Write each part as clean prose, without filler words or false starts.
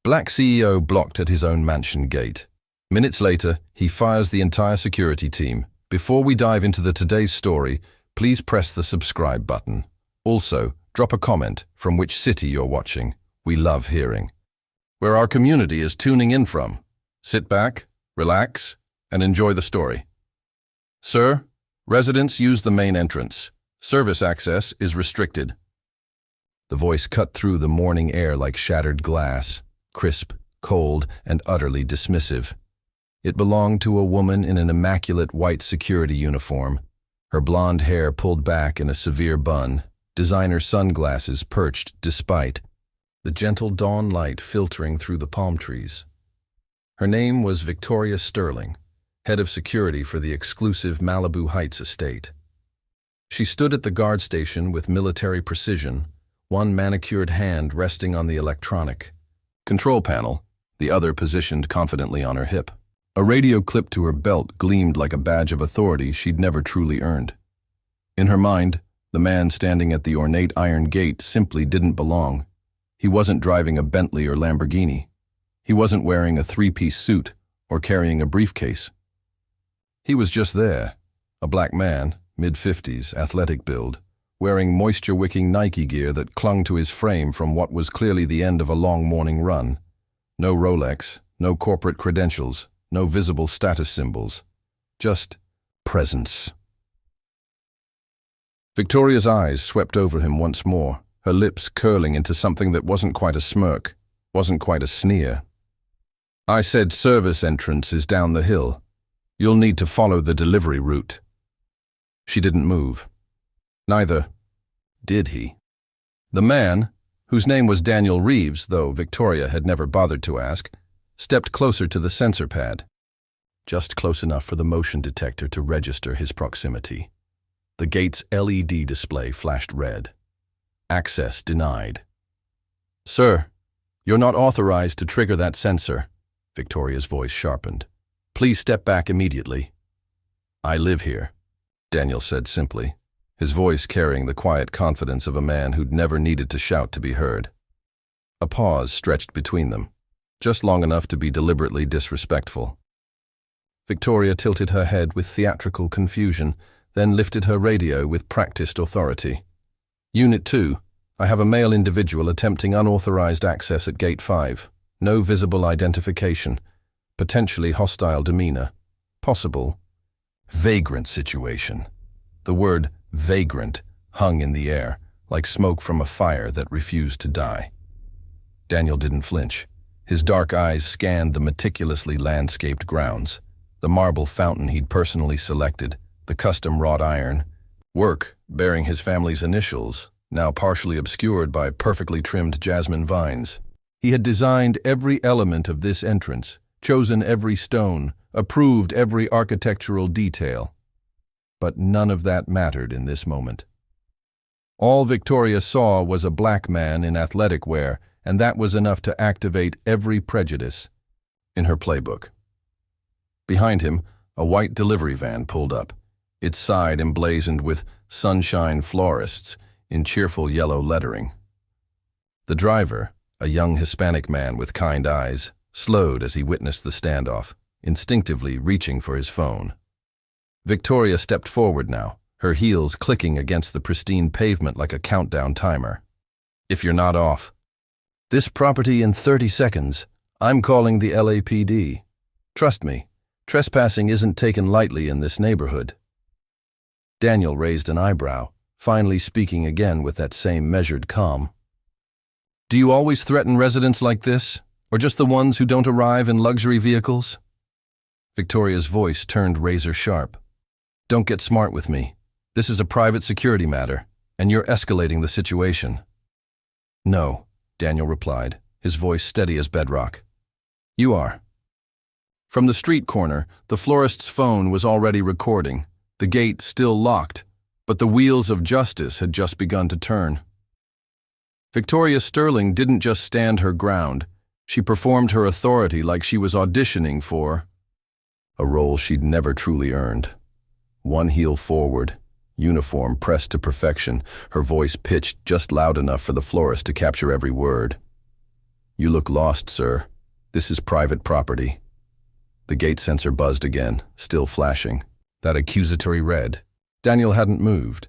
Black CEO blocked at his own mansion gate. Minutes later, he fires the entire security team. Before we dive into today's story, please press the subscribe button. Also, drop a comment from which city you're watching. We love hearing where our community is tuning in from. Sit back, relax, and enjoy the story. Sir, residents use the main entrance. Service access is restricted. The voice cut through the morning air like shattered glass, crisp, cold, and utterly dismissive. It belonged to a woman in an immaculate white security uniform, her blonde hair pulled back in a severe bun, designer sunglasses perched despite the gentle dawn light filtering through the palm trees. Her name was Victoria Sterling, head of security for the exclusive Malibu Heights estate. She stood at the guard station with military precision, one manicured hand resting on the electronic control panel, the other positioned confidently on her hip. A radio clipped to her belt gleamed like a badge of authority she'd never truly earned. In her mind, the man standing at the ornate iron gate simply didn't belong. He wasn't driving a Bentley or Lamborghini. He wasn't wearing a three-piece suit or carrying a briefcase. He was just there, a black man, mid-50s, athletic build, wearing moisture-wicking Nike gear that clung to his frame from what was clearly the end of a long morning run. No Rolex, no corporate credentials, no visible status symbols. Just presence. Victoria's eyes swept over him once more, her lips curling into something that wasn't quite a smirk, wasn't quite a sneer. I said service entrance is down the hill. You'll need to follow the delivery route. She didn't move. Neither did he. The man, whose name was Daniel Reeves, though Victoria had never bothered to ask, stepped closer to the sensor pad, just close enough for the motion detector to register his proximity. The gate's LED display flashed red. Access denied. Sir, you're not authorized to trigger that sensor, Victoria's voice sharpened. Please step back immediately. I live here, Daniel said simply, his voice carrying the quiet confidence of a man who'd never needed to shout to be heard. A pause stretched between them, just long enough to be deliberately disrespectful. Victoria tilted her head with theatrical confusion, then lifted her radio with practiced authority. Unit 2, I have a male individual attempting unauthorized access at Gate 5. No visible identification. Potentially hostile demeanor. Possible vagrant situation. The word vagrant hung in the air, like smoke from a fire that refused to die. Daniel didn't flinch. His dark eyes scanned the meticulously landscaped grounds, the marble fountain he'd personally selected, the custom wrought iron, work bearing his family's initials, now partially obscured by perfectly trimmed jasmine vines. He had designed every element of this entrance, chosen every stone, approved every architectural detail. But none of that mattered in this moment. All Victoria saw was a black man in athletic wear, and that was enough to activate every prejudice in her playbook. Behind him, a white delivery van pulled up, its side emblazoned with Sunshine Florists in cheerful yellow lettering. The driver, a young Hispanic man with kind eyes, slowed as he witnessed the standoff, instinctively reaching for his phone. Victoria stepped forward now, her heels clicking against the pristine pavement like a countdown timer. If you're not off. This property in 30 seconds. I'm calling the LAPD. Trust me, trespassing isn't taken lightly in this neighborhood. Daniel raised an eyebrow, finally speaking again with that same measured calm. Do you always threaten residents like this, or just the ones who don't arrive in luxury vehicles? Victoria's voice turned razor sharp. Don't get smart with me. This is a private security matter, and you're escalating the situation. No, Daniel replied, his voice steady as bedrock. You are. From the street corner, the florist's phone was already recording, the gate still locked, but the wheels of justice had just begun to turn. Victoria Sterling didn't just stand her ground. She performed her authority like she was auditioning for a role she'd never truly earned. One heel forward, uniform pressed to perfection, her voice pitched just loud enough for the florist to capture every word. You look lost, sir. This is private property. The gate sensor buzzed again, still flashing. That accusatory red. Daniel hadn't moved,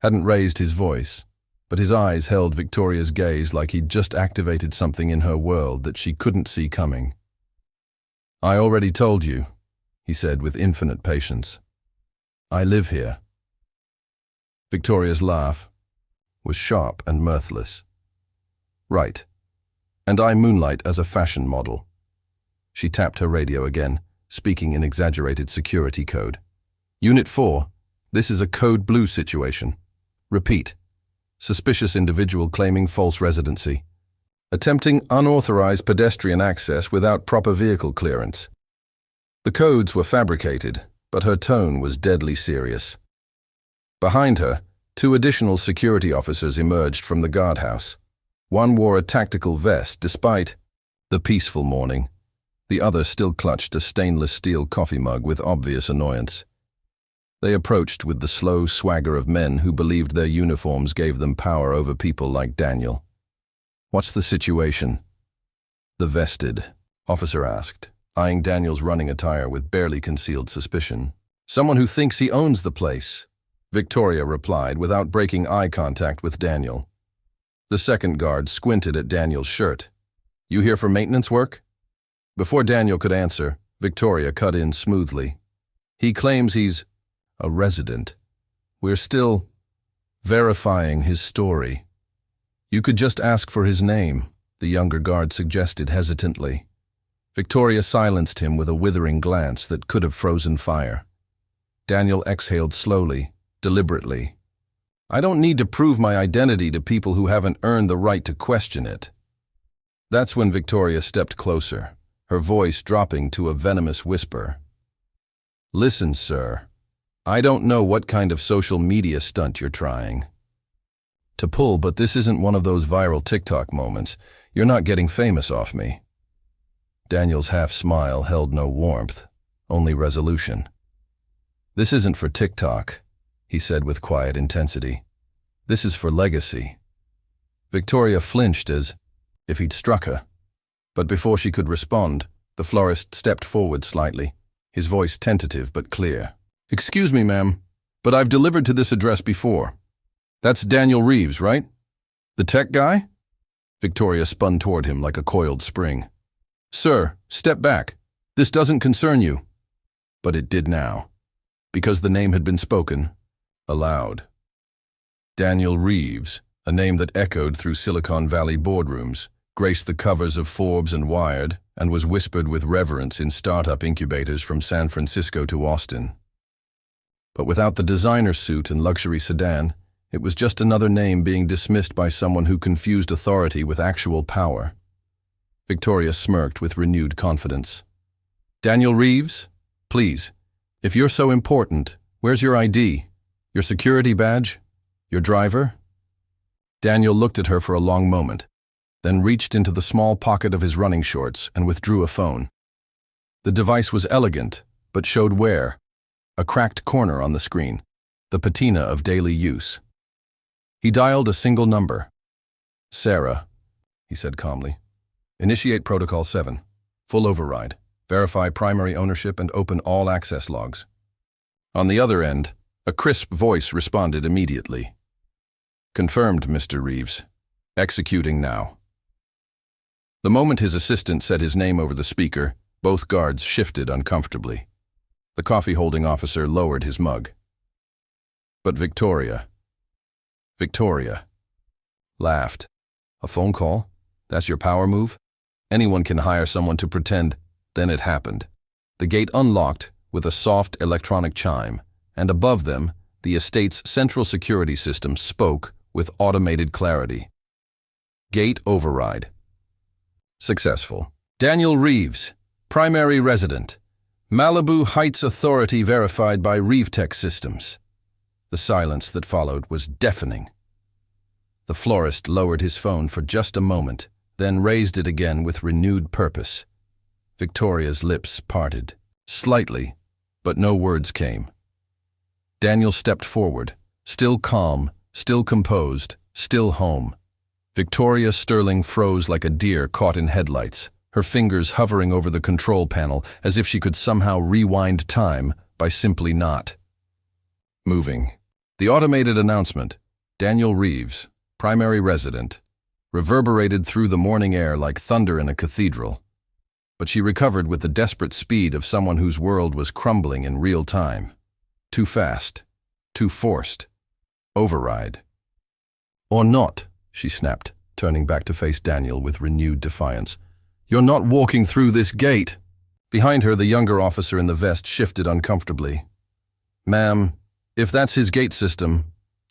hadn't raised his voice, but his eyes held Victoria's gaze like he'd just activated something in her world that she couldn't see coming. I already told you, he said with infinite patience. I live here. Victoria's laugh was sharp and mirthless. Right. And I moonlight as a fashion model. She tapped her radio again, speaking in exaggerated security code. Unit 4, this is a code blue situation. Repeat. Suspicious individual claiming false residency. Attempting unauthorized pedestrian access without proper vehicle clearance. The codes were fabricated, but her tone was deadly serious. Behind her, 2 additional security officers emerged from the guardhouse. One wore a tactical vest despite the peaceful morning. The other still clutched a stainless steel coffee mug with obvious annoyance. They approached with the slow swagger of men who believed their uniforms gave them power over people like Daniel. What's the situation? The vested officer asked, eyeing Daniel's running attire with barely concealed suspicion. Someone who thinks he owns the place, Victoria replied without breaking eye contact with Daniel. The second guard squinted at Daniel's shirt. You here for maintenance work? Before Daniel could answer, Victoria cut in smoothly. He claims he's a resident. We're still verifying his story. You could just ask for his name, the younger guard suggested hesitantly. Victoria silenced him with a withering glance that could have frozen fire. Daniel exhaled slowly, deliberately. I don't need to prove my identity to people who haven't earned the right to question it. That's when Victoria stepped closer, her voice dropping to a venomous whisper. Listen, sir. I don't know what kind of social media stunt you're trying to pull, but this isn't one of those viral TikTok moments. You're not getting famous off me. Daniel's half-smile held no warmth, only resolution. This isn't for TikTok, he said with quiet intensity. This is for legacy. Victoria flinched as if he'd struck her. But before she could respond, the florist stepped forward slightly, his voice tentative but clear. Excuse me, ma'am, but I've delivered to this address before. That's Daniel Reeves, right? The tech guy? Victoria spun toward him like a coiled spring. Sir, step back. This doesn't concern you. But it did now, because the name had been spoken, aloud. Daniel Reeves, a name that echoed through Silicon Valley boardrooms, graced the covers of Forbes and Wired, and was whispered with reverence in startup incubators from San Francisco to Austin. But without the designer suit and luxury sedan, it was just another name being dismissed by someone who confused authority with actual power. Victoria smirked with renewed confidence. Daniel Reeves? Please, if you're so important, where's your ID? Your security badge? Your driver? Daniel looked at her for a long moment, then reached into the small pocket of his running shorts and withdrew a phone. The device was elegant, but showed wear. A cracked corner on the screen, the patina of daily use. He dialed a single number. Sarah, he said calmly. Initiate Protocol 7. Full override. Verify primary ownership and open all access logs. On the other end, a crisp voice responded immediately. Confirmed, Mr. Reeves. Executing now. The moment his assistant said his name over the speaker, both guards shifted uncomfortably. The coffee-holding officer lowered his mug. But Victoria laughed. A phone call? That's your power move? Anyone can hire someone to pretend. Then it happened. The gate unlocked with a soft electronic chime, and above them, the estate's central security system spoke with automated clarity. Gate override. Successful. Daniel Reeves, primary resident. Malibu Heights Authority verified by ReeveTech Systems. The silence that followed was deafening. The florist lowered his phone for just a moment, then raised it again with renewed purpose. Victoria's lips parted, slightly, but no words came. Daniel stepped forward, still calm, still composed, still home. Victoria Sterling froze like a deer caught in headlights, her fingers hovering over the control panel as if she could somehow rewind time by simply not moving. The automated announcement, Daniel Reeves, primary resident, reverberated through the morning air like thunder in a cathedral. But she recovered with the desperate speed of someone whose world was crumbling in real time. Too fast. Too forced. Override. Or not, she snapped, turning back to face Daniel with renewed defiance. You're not walking through this gate. Behind her, the younger officer in the vest shifted uncomfortably. Ma'am, if that's his gate system.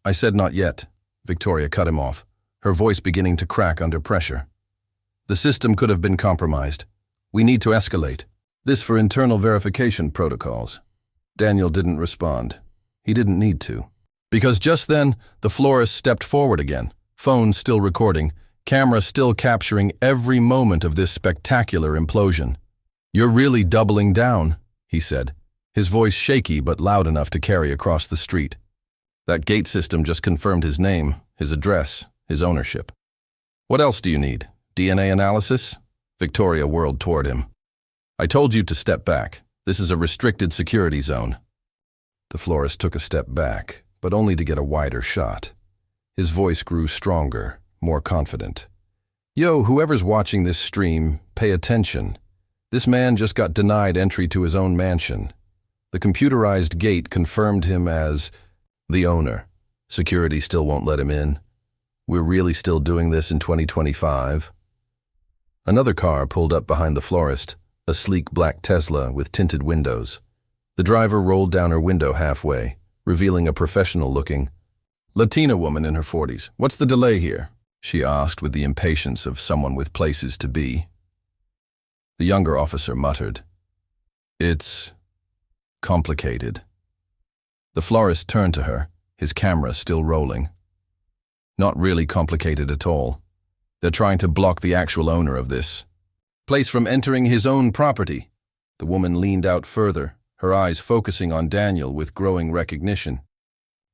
I said not yet. Victoria cut him off, her voice beginning to crack under pressure. The system could have been compromised. We need to escalate. This for internal verification protocols. Daniel didn't respond. He didn't need to. Because just then, the florist stepped forward again, phone still recording, camera still capturing every moment of this spectacular implosion. You're really doubling down, he said, his voice shaky but loud enough to carry across the street. That gate system just confirmed his name, his address, his ownership. What else do you need? DNA analysis? Victoria whirled toward him. I told you to step back. This is a restricted security zone. The florist took a step back, but only to get a wider shot. His voice grew stronger, more confident. Yo, whoever's watching this stream, pay attention. This man just got denied entry to his own mansion. The computerized gate confirmed him as the owner. Security still won't let him in. We're really still doing this in 2025? Another car pulled up behind the florist, a sleek black Tesla with tinted windows. The driver rolled down her window halfway, revealing a professional-looking Latina woman in her 40s. What's the delay here? She asked with the impatience of someone with places to be. The younger officer muttered, It's complicated. The florist turned to her, his camera still rolling. Not really complicated at all. They're trying to block the actual owner of this place from entering his own property. The woman leaned out further, her eyes focusing on Daniel with growing recognition.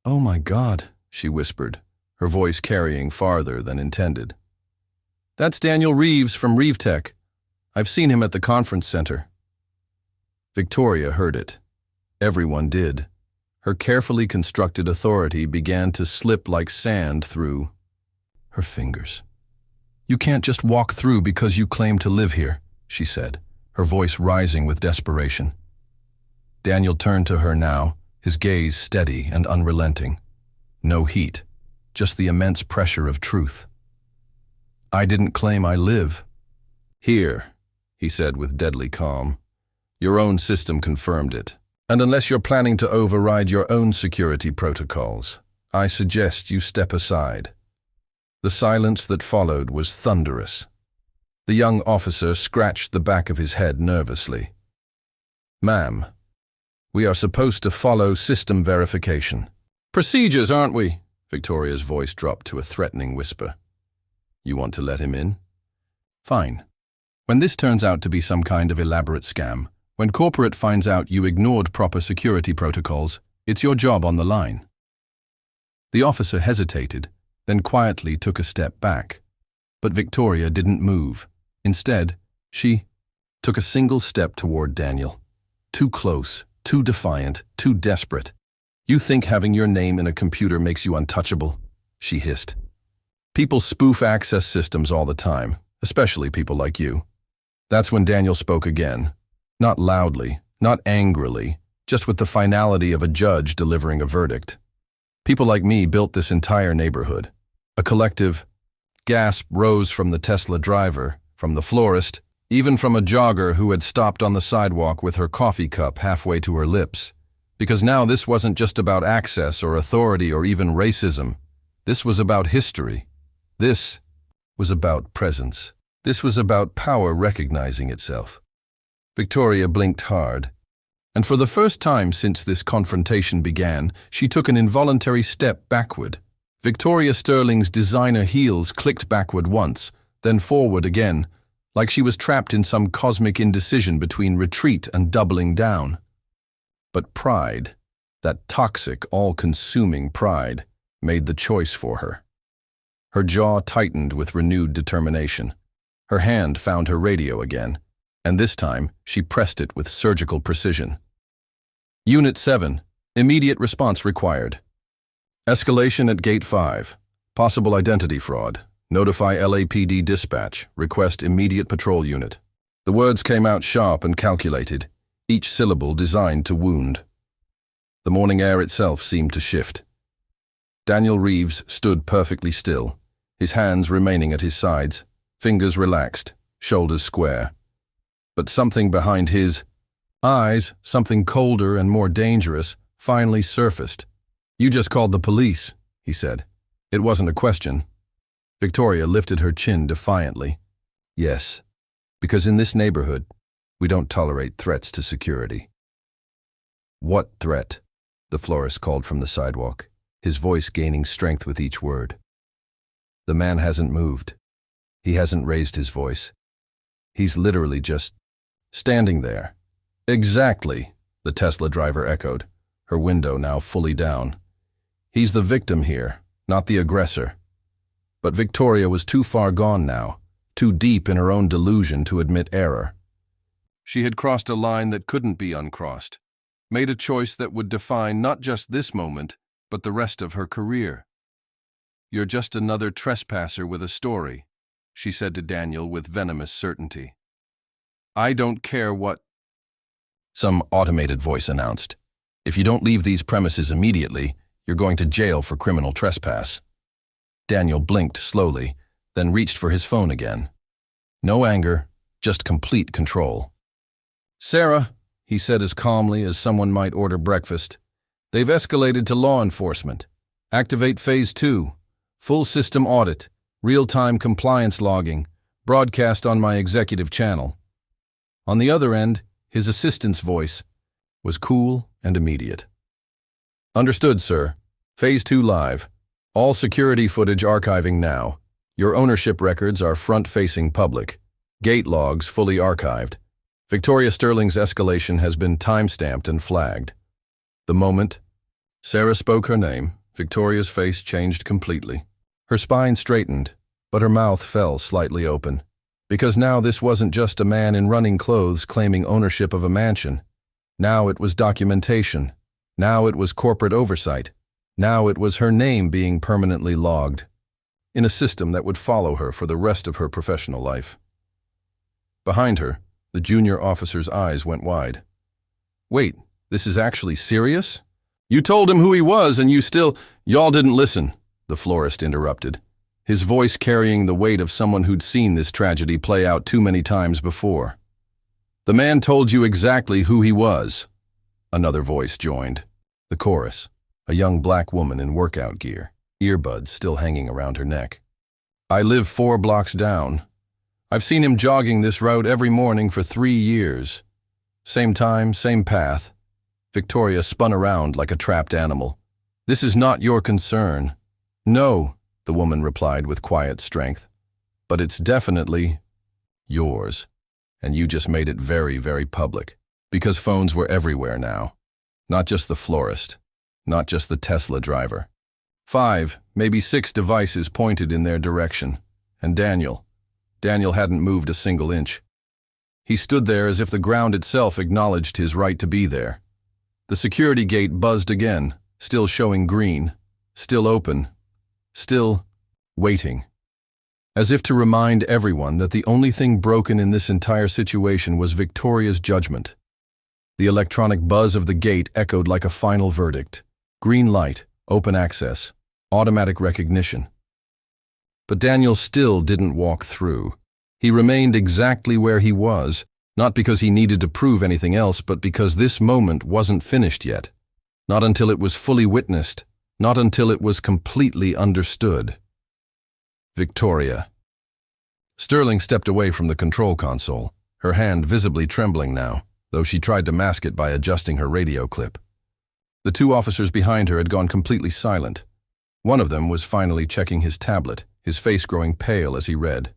Oh my God, she whispered, her voice carrying farther than intended. That's Daniel Reeves from ReeveTech. I've seen him at the conference center. Victoria heard it. Everyone did. Her carefully constructed authority began to slip like sand through her fingers. You can't just walk through because you claim to live here, she said, her voice rising with desperation. Daniel turned to her now, his gaze steady and unrelenting. No heat, just the immense pressure of truth. I didn't claim I live. Here, he said with deadly calm. Your own system confirmed it. And unless you're planning to override your own security protocols, I suggest you step aside. The silence that followed was thunderous. The young officer scratched the back of his head nervously. Ma'am, we are supposed to follow system verification. Procedures, aren't we? Victoria's voice dropped to a threatening whisper. You want to let him in? Fine. When this turns out to be some kind of elaborate scam, when corporate finds out you ignored proper security protocols, it's your job on the line. The officer hesitated, then quietly took a step back. But Victoria didn't move. Instead, she took a single step toward Daniel. Too close, too defiant, too desperate. You think having your name in a computer makes you untouchable? She hissed. People spoof access systems all the time, especially people like you. That's when Daniel spoke again. Not loudly, not angrily, just with the finality of a judge delivering a verdict. People like me built this entire neighborhood. A collective gasp rose from the Tesla driver, from the florist, even from a jogger who had stopped on the sidewalk with her coffee cup halfway to her lips. Because now this wasn't just about access or authority or even racism. This was about history. This was about presence. This was about power recognizing itself. Victoria blinked hard, and for the first time since this confrontation began, she took an involuntary step backward. Victoria Sterling's designer heels clicked backward once, then forward again, like she was trapped in some cosmic indecision between retreat and doubling down. But pride, that toxic, all-consuming pride, made the choice for her. Her jaw tightened with renewed determination. Her hand found her radio again, and this time she pressed it with surgical precision. Unit 7. Immediate response required. Escalation at Gate 5. Possible identity fraud. Notify LAPD dispatch. Request immediate patrol unit. The words came out sharp and calculated, each syllable designed to wound. The morning air itself seemed to shift. Daniel Reeves stood perfectly still, his hands remaining at his sides, fingers relaxed, shoulders square. But something behind his eyes, something colder and more dangerous, finally surfaced. "You just called the police," he said. It wasn't a question. Victoria lifted her chin defiantly. "Yes, because in this neighborhood, we don't tolerate threats to security." "What threat?" the florist called from the sidewalk, his voice gaining strength with each word. The man hasn't moved. He hasn't raised his voice. He's literally just standing there. "Exactly," the Tesla driver echoed, her window now fully down. "He's the victim here, not the aggressor." But Victoria was too far gone now, too deep in her own delusion to admit error. She had crossed a line that couldn't be uncrossed, made a choice that would define not just this moment, but the rest of her career. "You're just another trespasser with a story," she said to Daniel with venomous certainty. "I don't care what—" Some automated voice announced. "If you don't leave these premises immediately, you're going to jail for criminal trespass." Daniel blinked slowly, then reached for his phone again. No anger, just complete control. "Sarah," he said as calmly as someone might order breakfast, "they've escalated to law enforcement. Activate Phase 2. Full system audit, real-time compliance logging, broadcast on my executive channel." On the other end, his assistant's voice was cool and immediate. "Understood, sir. Phase 2 live. All security footage archiving now. Your ownership records are front-facing public. Gate logs fully archived. Victoria Sterling's escalation has been time-stamped and flagged." The moment Sarah spoke her name, Victoria's face changed completely. Her spine straightened, but her mouth fell slightly open. Because now this wasn't just a man in running clothes claiming ownership of a mansion. Now it was documentation. Now it was corporate oversight. Now it was her name being permanently logged, in a system that would follow her for the rest of her professional life. Behind her, the junior officer's eyes went wide. "Wait, this is actually serious? You told him who he was and you still—" "Y'all didn't listen," the florist interrupted, his voice carrying the weight of someone who'd seen this tragedy play out too many times before. "The man told you exactly who he was." Another voice joined, the chorus, a young black woman in workout gear, earbuds still hanging around her neck. "I live 4 blocks down. I've seen him jogging this route every morning for 3 years. Same time, same path." Victoria spun around like a trapped animal. "This is not your concern." "No," the woman replied with quiet strength. "But it's definitely yours. And you just made it very, very public. Because phones were everywhere now. Not just the florist. Not just the Tesla driver. 5, maybe 6 devices pointed in their direction. And Daniel hadn't moved a single inch. He stood there as if the ground itself acknowledged his right to be there. The security gate buzzed again, still showing green, still open, still waiting. As if to remind everyone that the only thing broken in this entire situation was Victoria's judgment. The electronic buzz of the gate echoed like a final verdict. Green light, open access, automatic recognition. But Daniel still didn't walk through. He remained exactly where he was, not because he needed to prove anything else, but because this moment wasn't finished yet. Not until it was fully witnessed, not until it was completely understood. Victoria. Sterling stepped away from the control console, her hand visibly trembling now, though she tried to mask it by adjusting her radio clip. The 2 officers behind her had gone completely silent. One of them was finally checking his tablet, his face growing pale as he read.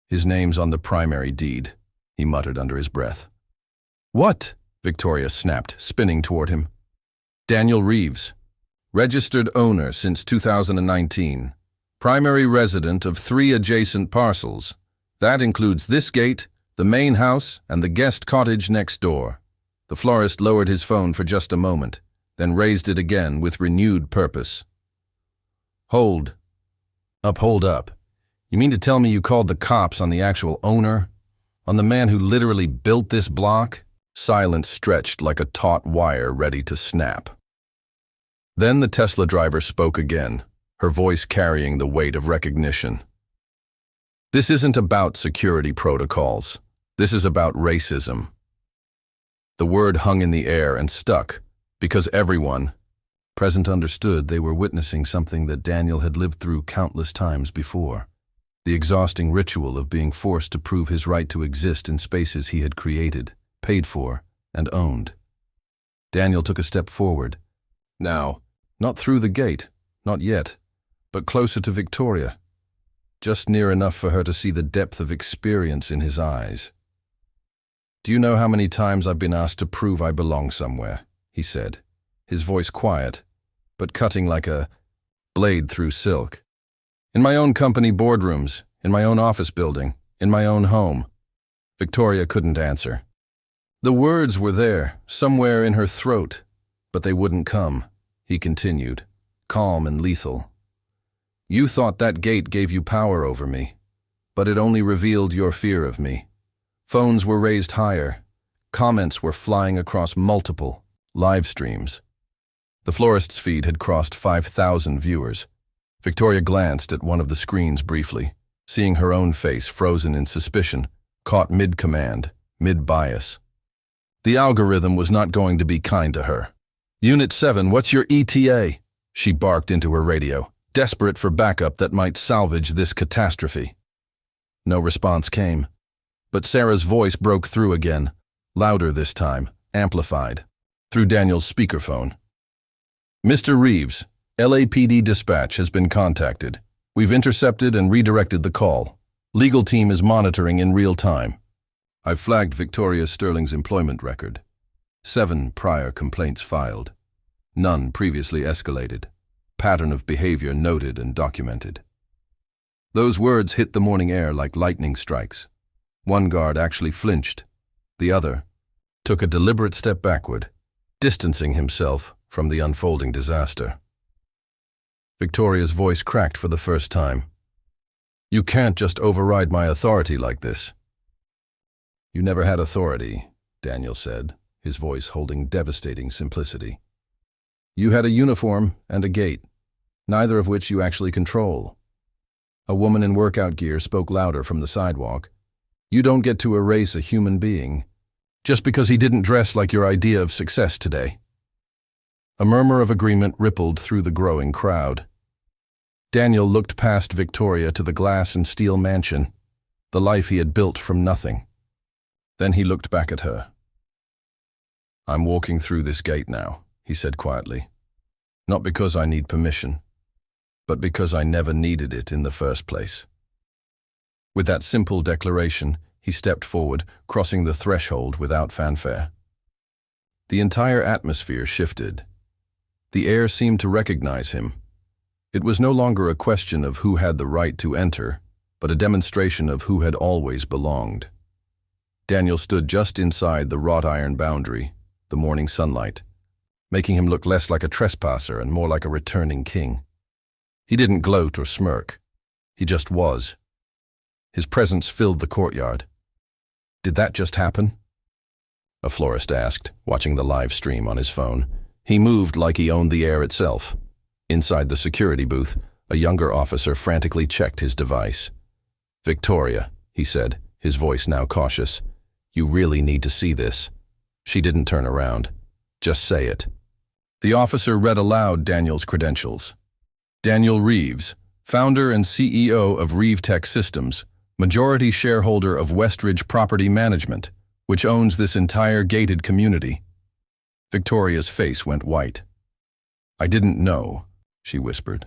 "His name's on the primary deed," he muttered under his breath. "What?" Victoria snapped, spinning toward him. "Daniel Reeves. Registered owner since 2019. primary resident of 3 adjacent parcels. That includes this gate, the main house, and the guest cottage next door. The florist lowered his phone for just a moment, then raised it again with renewed purpose. Hold up. You mean to tell me you called the cops on the actual owner? On the man who literally built this block? Silence stretched like a taut wire ready to snap. Then the Tesla driver spoke again, her voice carrying the weight of recognition. This isn't about security protocols. This is about racism. The word hung in the air and stuck, because everyone present understood they were witnessing something that Daniel had lived through countless times before. The exhausting ritual of being forced to prove his right to exist in spaces he had created, paid for, and owned. Daniel took a step forward. Now, not through the gate, not yet, but closer to Victoria. Just near enough for her to see the depth of experience in his eyes. "Do you know how many times I've been asked to prove I belong somewhere?" he said, his voice quiet, but cutting like a blade through silk. "In my own company boardrooms, in my own office building, in my own home." Victoria couldn't answer. The words were there, somewhere in her throat, but they wouldn't come, he continued, calm and lethal. "You thought that gate gave you power over me, but it only revealed your fear of me. Phones were raised higher. Comments were flying across multiple live streams. The florist's feed had crossed 5,000 viewers. Victoria glanced at one of the screens briefly, seeing her own face frozen in suspicion, caught mid-command, mid-bias. The algorithm was not going to be kind to her. "Unit 7, what's your ETA?" she barked into her radio, desperate for backup that might salvage this catastrophe. No response came, but Sarah's voice broke through again, louder this time, amplified, through Daniel's speakerphone. "Mr. Reeves, LAPD dispatch has been contacted. We've intercepted and redirected the call. Legal team is monitoring in real time. I've flagged Victoria Sterling's employment record. 7 prior complaints filed. None previously escalated. Pattern of behavior noted and documented." Those words hit the morning air like lightning strikes. One guard actually flinched. The other took a deliberate step backward, distancing himself from the unfolding disaster. Victoria's voice cracked for the first time. "You can't just override my authority like this." "You never had authority," Daniel said, his voice holding devastating simplicity. "You had a uniform and a gate, neither of which you actually control." A woman in workout gear spoke louder from the sidewalk. "You don't get to erase a human being just because he didn't dress like your idea of success today." A murmur of agreement rippled through the growing crowd. Daniel looked past Victoria to the glass and steel mansion, the life he had built from nothing. Then he looked back at her. "I'm walking through this gate now," he said quietly. "Not because I need permission, but because I never needed it in the first place." With that simple declaration, he stepped forward, crossing the threshold without fanfare. The entire atmosphere shifted. The air seemed to recognize him. It was no longer a question of who had the right to enter, but a demonstration of who had always belonged. Daniel stood just inside the wrought iron boundary, the morning sunlight, making him look less like a trespasser and more like a returning king. He didn't gloat or smirk. He just was. His presence filled the courtyard. "Did that just happen?" a florist asked, watching the live stream on his phone. He moved like he owned the air itself. Inside the security booth, a younger officer frantically checked his device. "Victoria," he said, his voice now cautious, "you really need to see this." She didn't turn around. "Just say it." The officer read aloud Daniel's credentials. "Daniel Reeves, founder and CEO of ReeveTech Systems, majority shareholder of Westridge Property Management, which owns this entire gated community." Victoria's face went white. "I didn't know," she whispered.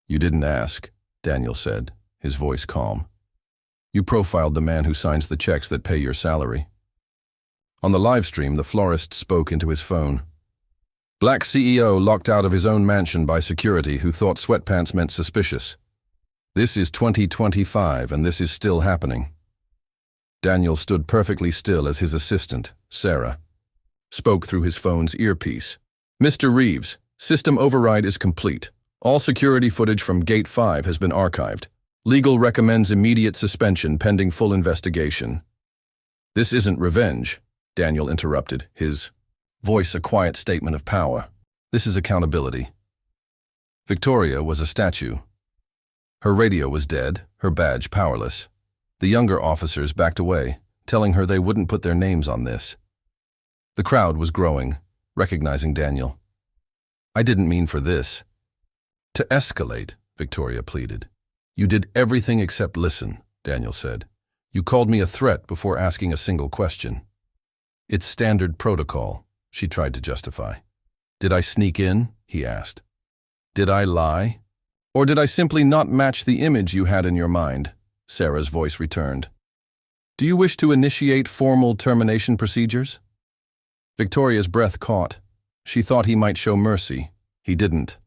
"You didn't ask," Daniel said, his voice calm. "You profiled the man who signs the checks that pay your salary." On the live stream, the florist spoke into his phone. "Black CEO locked out of his own mansion by security who thought sweatpants meant suspicious. This is 2025 and this is still happening. Daniel stood perfectly still as his assistant, Sarah, spoke through his phone's earpiece. Mr. Reeves, system override is complete. All security footage from Gate 5 has been archived. Legal recommends immediate suspension pending full investigation. This isn't revenge, Daniel interrupted, his voice a quiet statement of power. This is accountability. Victoria was a statue. Her radio was dead, her badge powerless. The younger officers backed away, telling her they wouldn't put their names on this. The crowd was growing, recognizing Daniel. I didn't mean for this to escalate, Victoria pleaded. You did everything except listen, Daniel said. You called me a threat before asking a single question. It's standard protocol, she tried to justify. Did I sneak in? He asked. Did I lie? Or did I simply not match the image you had in your mind? Sarah's voice returned. Do you wish to initiate formal termination procedures? Victoria's breath caught. She thought he might show mercy. He didn't.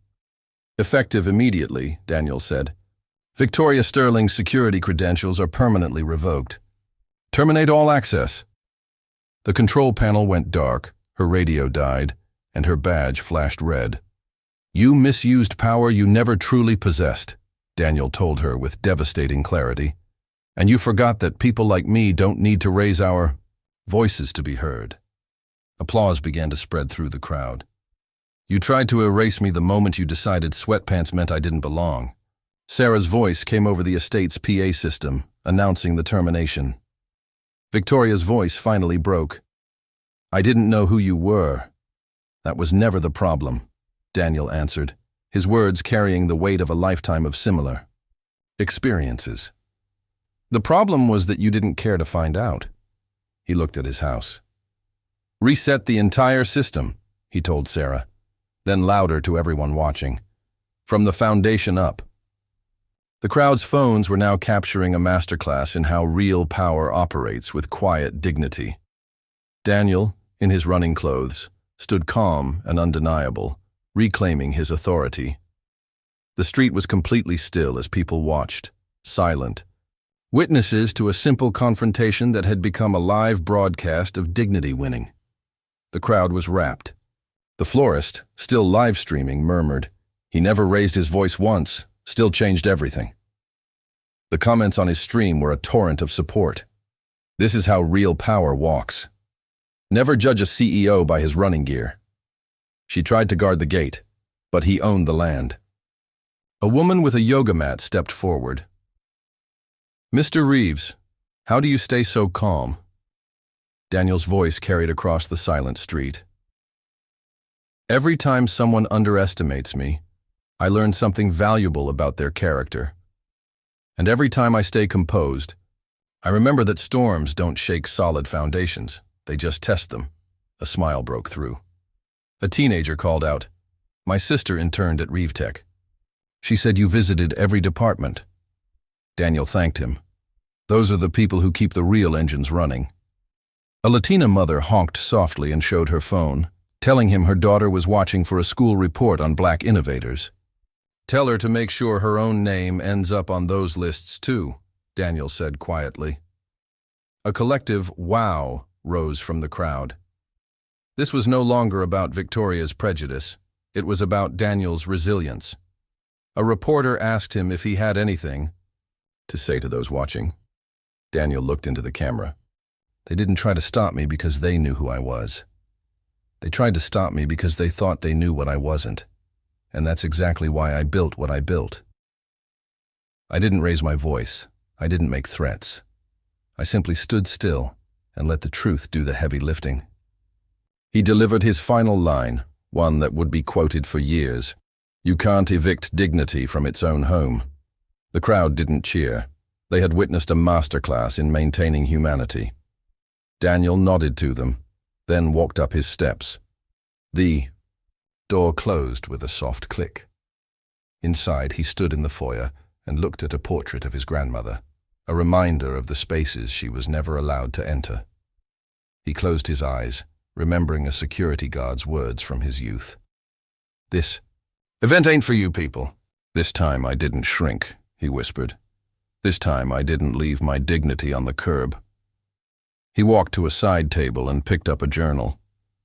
Effective immediately, Daniel said. Victoria Sterling's security credentials are permanently revoked. Terminate all access. The control panel went dark, her radio died, and her badge flashed red. You misused power you never truly possessed, Daniel told her with devastating clarity. And you forgot that people like me don't need to raise our voices to be heard. Applause began to spread through the crowd. You tried to erase me the moment you decided sweatpants meant I didn't belong. Sarah's voice came over the estate's PA system, announcing the termination. Victoria's voice finally broke. I didn't know who you were. That was never the problem, Daniel answered, his words carrying the weight of a lifetime of similar experiences. The problem was that you didn't care to find out. He looked at his house. Reset the entire system, he told Sarah, then louder to everyone watching. From the foundation up. The crowd's phones were now capturing a masterclass in how real power operates with quiet dignity. Daniel, in his running clothes, stood calm and undeniable, reclaiming his authority. The street was completely still as people watched, silent, witnesses to a simple confrontation that had become a live broadcast of dignity winning. The crowd was rapt. The florist, still live streaming, murmured, "He never raised his voice once, still changed everything." The comments on his stream were a torrent of support. This is how real power walks. Never judge a CEO by his running gear. She tried to guard the gate, but he owned the land. A woman with a yoga mat stepped forward. Mr. Reeves, how do you stay so calm? Daniel's voice carried across the silent street. Every time someone underestimates me, I learn something valuable about their character. And every time I stay composed, I remember that storms don't shake solid foundations, they just test them. A smile broke through. A teenager called out, "My sister interned at ReevTech. She said you visited every department." Daniel thanked him. Those are the people who keep the real engines running. A Latina mother honked softly and showed her phone, telling him her daughter was watching for a school report on black innovators. Tell her to make sure her own name ends up on those lists too, Daniel said quietly. A collective wow rose from the crowd. This was no longer about Victoria's prejudice. It was about Daniel's resilience. A reporter asked him if he had anything to say to those watching. Daniel looked into the camera. They didn't try to stop me because they knew who I was. They tried to stop me because they thought they knew what I wasn't. And that's exactly why I built what I built. I didn't raise my voice. I didn't make threats. I simply stood still and let the truth do the heavy lifting. He delivered his final line, one that would be quoted for years. You can't evict dignity from its own home. The crowd didn't cheer. They had witnessed a masterclass in maintaining humanity. Daniel nodded to them, then walked up his steps. The door closed with a soft click. Inside, he stood in the foyer and looked at a portrait of his grandmother, a reminder of the spaces she was never allowed to enter. He closed his eyes, remembering a security guard's words from his youth. This event ain't for you people. This time I didn't shrink. he whispered. This time I didn't leave my dignity on the curb. He walked to a side table and picked up a journal.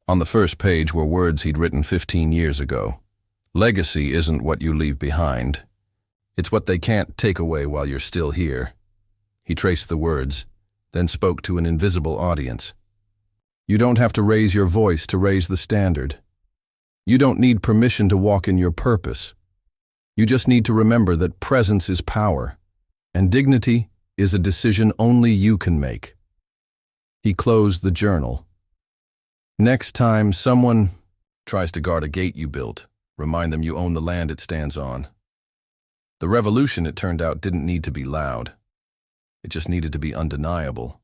On the first page were words he'd written 15 years ago. Legacy isn't what you leave behind. It's what they can't take away while you're still here. He traced the words, then spoke to an invisible audience. You don't have to raise your voice to raise the standard. You don't need permission to walk in your purpose. You just need to remember that presence is power, and dignity is a decision only you can make. He closed the journal. Next time someone tries to guard a gate you built, remind them you own the land it stands on. The revolution, it turned out, didn't need to be loud. It just needed to be undeniable.